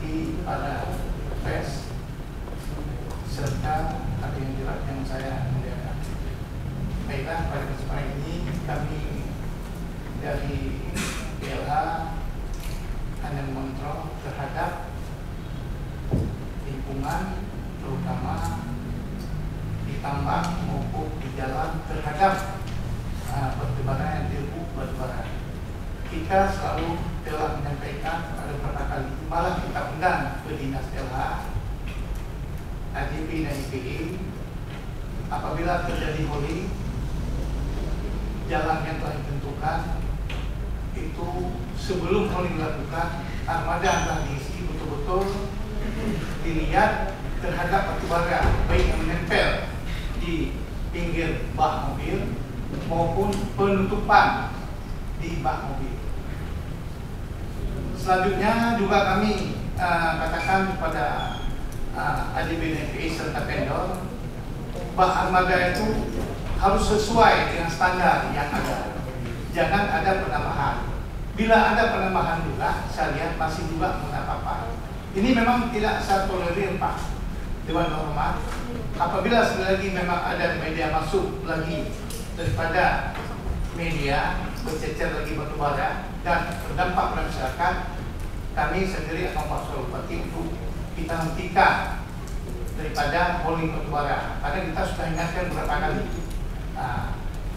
nanti pada pers serta ada yang jelas yang saya muliakan. Baiklah, pada kesempatan ini kami dari PLH hanya mengontrol terhadap lingkungan, terutama di tambang maupun di jalan terhadap pertubaran yang dirubuk batubara. Kita selalu telah menyampaikan pada beberapa kali, malah kita undang ke dinas PLH, ADB dan IPE, apabila terjadi hauling jalan yang telah ditentukan itu sebelum hauling dilakukan, armada telah diisi betul-betul dilihat terhadap batubara baik yang menempel di pinggir bak mobil maupun penutupan di bak mobil. Selanjutnya juga kami katakan kepada ADB dan IPE serta vendor, bak armada itu harus sesuai dengan standar yang ada. Jangan ada penambahan. Bila ada penambahan juga, saya lihat masih juga mengapa-apa. Ini memang tidak saya tolerir, Pak Dewan Hormat. Apabila sekali lagi memang ada media masuk lagi daripada media bercecer lagi batubara dan berdampak pada masyarakat, kami sendiri akan masuk Bupati untuk kita hentikan daripada hauling batubara. Karena kita sudah ingatkan beberapa kali.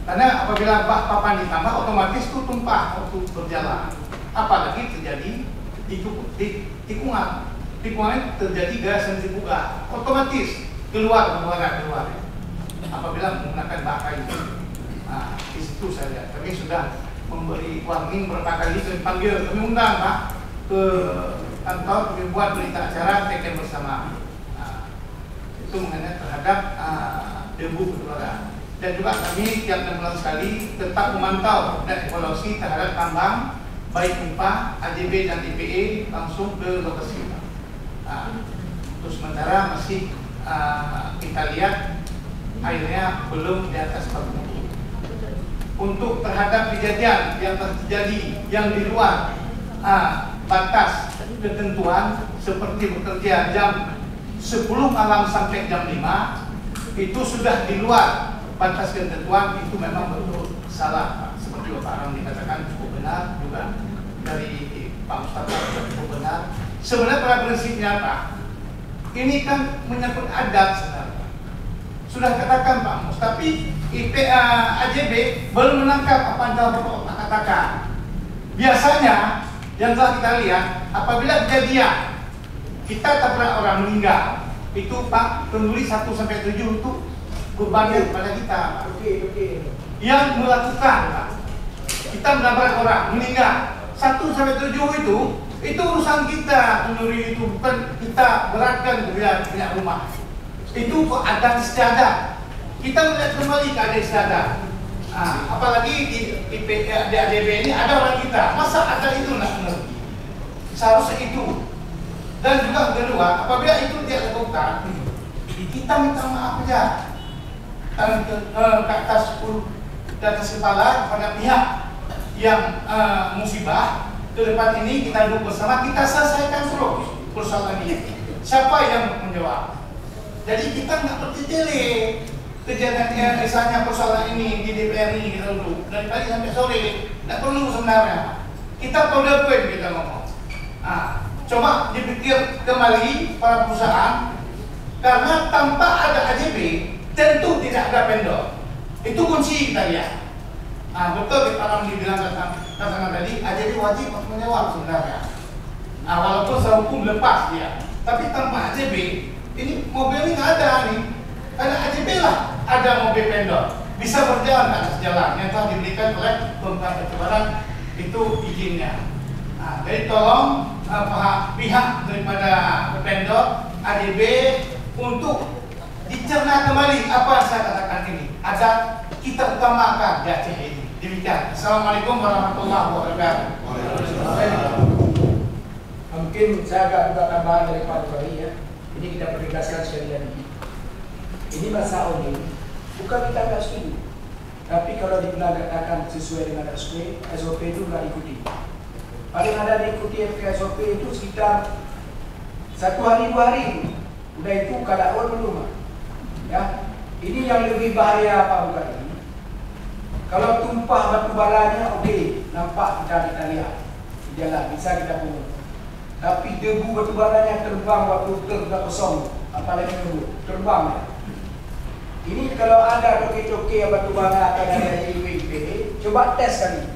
Karena apabila bak papan ditambah, otomatis itu tumpah waktu berjalan. Apalagi terjadi tikungan. Tikungan terjadi gaya sentrifuga, otomatis keluar. Apabila menggunakan bak kayu, di situ saya lihat. Kami sudah memberi warning beberapa kali, kami panggil, kami undang Pak ke kantor, kami buat berita acara take bersama. Itu mengenai terhadap debu batubara. Dan juga kami tiap 6 bulan sekali tetap memantau dan evaluasi terhadap tambang, baik MIPA, ADB dan IPE langsung ke lokasi. Terus sementara masih kita lihat airnya belum di atas 40 meter. Untuk terhadap kejadian yang terjadi yang di luar batas ketentuan seperti bekerja jam 10 malam sampai jam 5, itu sudah di luar batas ketentuan, itu memang betul salah, Pak. Seperti Bapak Ram dikatakan cukup benar, juga dari Pak Mustafa cukup benar. Sebenarnya pada prinsipnya, Pak, ini kan menyangkut adat sebenarnya. Sudah katakan Pak Mus, tapi AJB belum menangkap apa yang telah Bapak katakan. Biasanya yang telah kita lihat, apabila kejadian kita tabrak orang meninggal, itu Pak penulis 1-7 itu bebannya kepada kita, Pak. Yang melakukan, Pak, kita menabrak orang meninggal 1-7 itu urusan kita. Pencuri itu bukan kita beratkan punya rumah. Itu kok ada istiadat. Kita melihat kembali keadaan istiadat. Apalagi di ADB ini ada orang kita. Masa ada itu nak mengerti? Seharusnya itu. Dan juga kedua, apabila itu tidak dilakukan, kita minta maaf aja. Dan ke atas kepala kepada pihak yang musibah. Ke depan ini kita duduk bersama, kita selesaikan seluruh persoalan ini. Siapa yang menjawab? Jadi kita nggak bertele kejadiannya, misalnya persoalan ini di DPR ini kita duduk dari pagi sampai sore, nggak perlu sebenarnya. Kita PowerPoint kita ngomong. Coba dipikir kembali para perusahaan, karena tanpa ada AJB tentu tidak ada vendor. Itu kunci kita lihat. Betul Pak Ram dibilang katakan tadi, AJB wajib menjawab sebenarnya. Walaupun secara hukum lepas dia, tapi tanpa AJB, ini mobil ini nggak ada nih. Ada AJB lah, ada mobil vendor bisa berjalan ke atas jalan yang telah diberikan oleh pemerintah batubara itu izinnya. Jadi tolong pihak daripada vendor ADB untuk dicerna kembali apa yang saya katakan ini, agar kita utamakan di Aceh ini. Demikian. Assalamualaikum warahmatullahi wabarakatuh. Mungkin saya agak buka tambahan dari Pak Bupati ya. Ini kita pertegaskan sekali lagi. Ini masa ini bukan kita nggak setuju, tapi kalau dibilang katakan sesuai dengan SOP itu nggak ikuti. Paling ada diikuti SOP itu sekitar 1 hari 2 hari. Udah itu keadaan belum. Ya. Ini yang lebih bahaya Pak Bukari. Kalau tumpah batu baranya, okey, nampak kita lihat. Jalan bisa kita pungut. Tapi debu batu baranya terbang waktu truk dah kosong, apalagi debu terbang. Ya. Ini kalau ada toke-toke batu bara atau dari IWP, coba tes kali.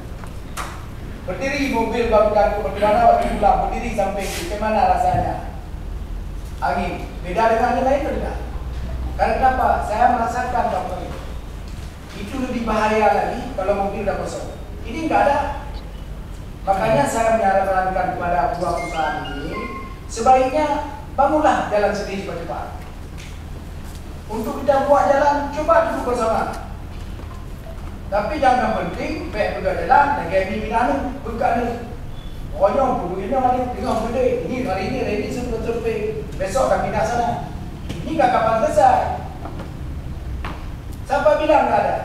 Berdiri mobil batu bara waktu pulang, berdiri sampai ke mana rasanya? Angin. Beda dengan yang lain tidak? Karena kenapa? Saya merasakan Bapak ini. Itu lebih bahaya lagi kalau mobil dah kosong. Ini enggak ada. Makanya saya menyarankan kepada dua perusahaan ini, sebaiknya bangunlah jalan sendiri cepat-cepat. Untuk kita buat jalan, coba duduk bersama. Tapi jangan penting, baik bergerak jalan, dan kayak ini minanum, bergerak ni. Pokoknya, ini hari tengah benda, ini hari ini survei, besok kami nak sana. Ini enggak kapan selesai. Siapa bilang enggak ada?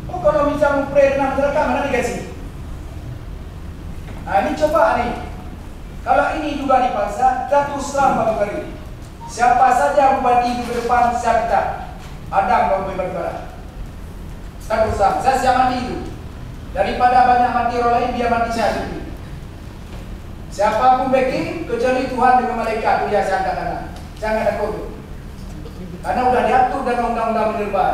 Oh, kalau bisa mempre renang masyarakat, mana dikasih? Nah, ini coba nih. Kalau ini juga dipaksa, kita terus terang Pak Bukari. Siapa saja bupati ke depan, saya pecat. Adang kalau bebas bara. Kita terus terang. Saya siap mati itu. Daripada banyak mati orang lain, biar mati saya sendiri. Siapapun backing, kecuali Tuhan dengan malaikat, itu ya saya angkat tangan. Saya angkat takut. Karena sudah diatur dalam undang-undang minerba.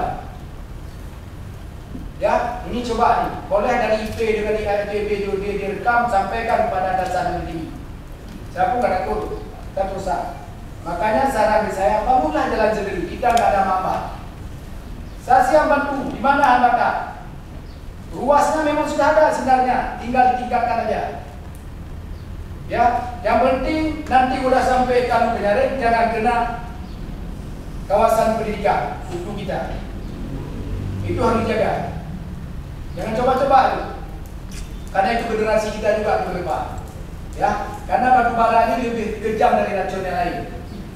Ya, ini coba nih. Boleh dari IP dengan IRTB dia direkam, sampaikan kepada atasan ini. Saya pun tak takut, tak usah. Makanya saran saya, bangunlah jalan sendiri. Kita nggak ada mama. Saya siap bantu. Di mana Anda? Ruasnya memang sudah ada sebenarnya, tinggal ditingkatkan aja. Ya, yang penting nanti udah sampai kamu penyaring, jangan kena kawasan pendidikan untuk kita. Itu harus dijaga. Jangan coba-coba itu. Karena itu generasi kita juga ke depan. Ya, karena batu bara ini lebih kejam dari racun yang lain.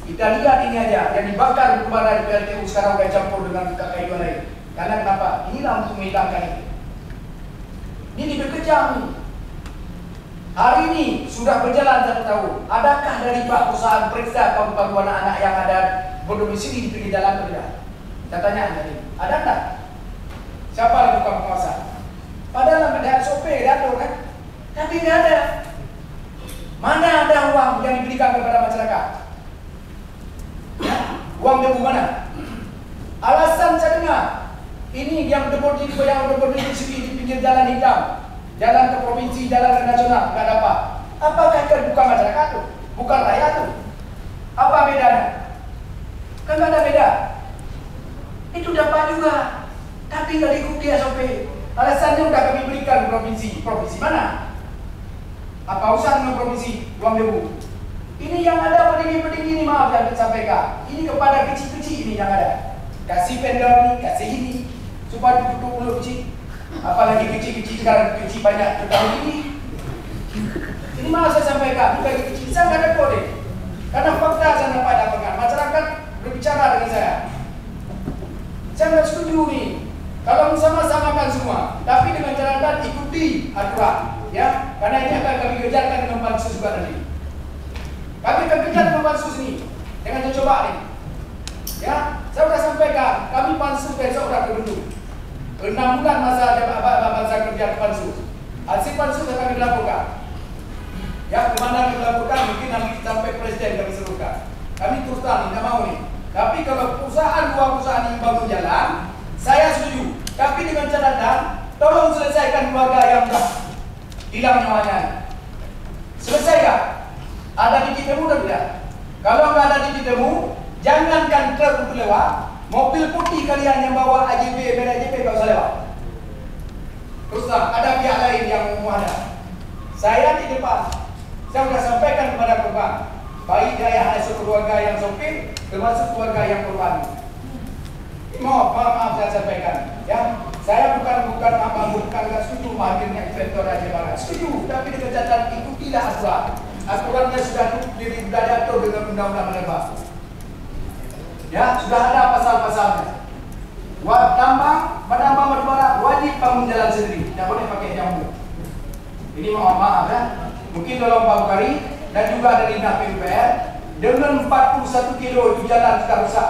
Kita lihat ini aja, yang dibakar batu bara di PLTU sekarang sudah campur dengan kayu lain. Karena kenapa? Inilah untuk menghilangkan itu. Ini lebih kejam nih. Hari ini sudah berjalan 1 tahun. Adakah dari Pak perusahaan periksa kaum-kaum anak-anak yang ada berdomisili di pinggir jalan atau tidak? Saya tanya tadi, ada tak? Siapa yang bukan penguasa? Padahal ada SOP, ada kan? Tapi tidak ada. Mana ada uang yang diberikan kepada masyarakat? Ya? Uang debu mana? Alasan saya dengar, ini yang debu di pinggir jalan hitam, jalan ke provinsi, jalan ke nasional, tidak dapat. Apakah itu bukan masyarakat itu? Bukan rakyat itu? Apa bedanya? Kan tidak ada beda. Itu dapat juga, tapi tidak diikuti SOP. Alasannya sudah kami berikan ke provinsi. Provinsi mana? Apa usaha dengan provinsi uang debu? Ini yang ada petinggi-petinggi ini, maaf yang disampaikan. Ini kepada kecil-kecil ini yang ada. Kasih vendor ini, kasih ini, supaya tutup mulut kecil. Apalagi kecil-kecil sekarang kecil banyak tertarik ini. Ini malah saya sampaikan, bukan kecil. Saya nggak ada kode. Karena fakta saya dapat dapatkan. Masyarakat berbicara dengan saya. Saya nggak setuju nih. Kalau sama-samakan semua, tapi dengan catatan ikuti aturan. Ya, karena ini akan kami kejarkan dengan pansus juga nanti. Kami akan kejar dengan pansus ini dengan coba ini. Ya, saya sudah sampaikan, kami pansus besok sudah terbentuk. 6 bulan masa saya kerja ke pansus. Hasil pansus akan dilaporkan. Ya, kemana dilaporkan mungkin nanti sampai presiden kami serukan. Kami terus terang tidak mau nih. Tapi kalau perusahaan dua perusahaan ini bangun jalan, saya setuju. Tapi dengan catatan, tolong selesaikan keluarga yang hilang nyawanya. Selesai tak? Ada titik temu atau tidak? Kalau nggak ada titik temu, jangankan truk untuk lewat, mobil putih kalian yang bawa AJP, beda AJP nggak usah lewat. Terus ada pihak lain yang mau ada. Saya di depan, saya sudah sampaikan kepada korban, baik ayah hasil keluarga yang sopir, termasuk keluarga yang korban. Maaf saya sampaikan, ya. Saya bukan nggak setuju hadirnya inspektor Raja Barat. Setuju, tapi dengan catatan ikutilah aturan. Aturannya sudah diatur dengan undang-undang minerba. Ya, sudah ada pasal-pasalnya. Menambang batu bara wajib bangun jalan sendiri, tidak boleh pakai jambu. Ini mohon maaf ya. Mungkin tolong Pak Bukari dan juga dari PUPR Dengan 41 kilo itu jalan sudah rusak,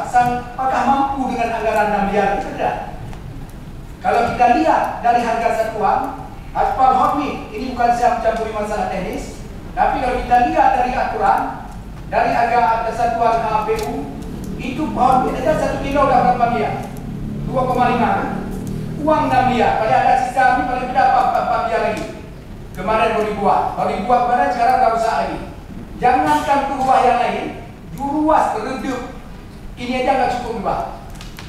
apakah mampu dengan anggaran 6 miliar? Tidak. Kalau kita lihat dari harga satuan, aspal hot mix, ini bukan saya mencampuri masalah teknis, tapi kalau kita lihat dari aturan, dari harga satuan KPU, itu hot mix ada 1 kilo udah berapa miliar? 2,5. Uang 6 miliar, pada ada sisa ini paling tidak 4 miliar lagi. Kemarin baru dibuat kemarin, sekarang udah rusak lagi. Jangankan rumah yang lain, ruas redup ini aja nggak cukup Pak.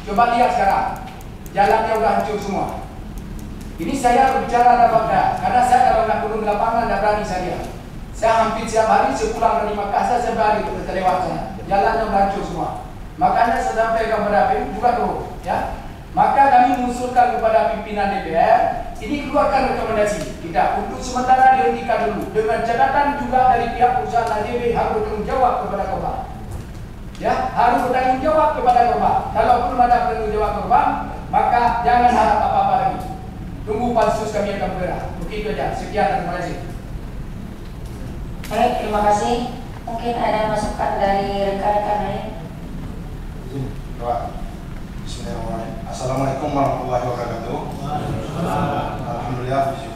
Coba lihat sekarang, jalannya udah hancur semua. Ini saya berbicara ada fakta, karena saya kalau nak turun lapangan tidak berani saya. Saya hampir setiap hari sepulang dari Makassar saya ke lewat sana. Jalannya udah hancur semua. Makanya saya sampaikan kepada PU juga tuh, ya. Maka kami mengusulkan kepada pimpinan DPR, ini keluarkan rekomendasi kita untuk sementara dihentikan dulu dengan catatan juga dari pihak perusahaan ADB harus bertanggung jawab kepada korban. Ya, harus bertanggung jawab kepada korban. Kalau belum ada bertanggung jawab korban, maka jangan harap apa-apa lagi. Tunggu pansus kami akan bergerak. Begitu saja. Sekian, terima kasih. Baik, terima kasih. Mungkin ada masukan dari rekan-rekan lain. Bismillahirrahmanirrahim. Assalamualaikum warahmatullahi wabarakatuh. Alhamdulillah.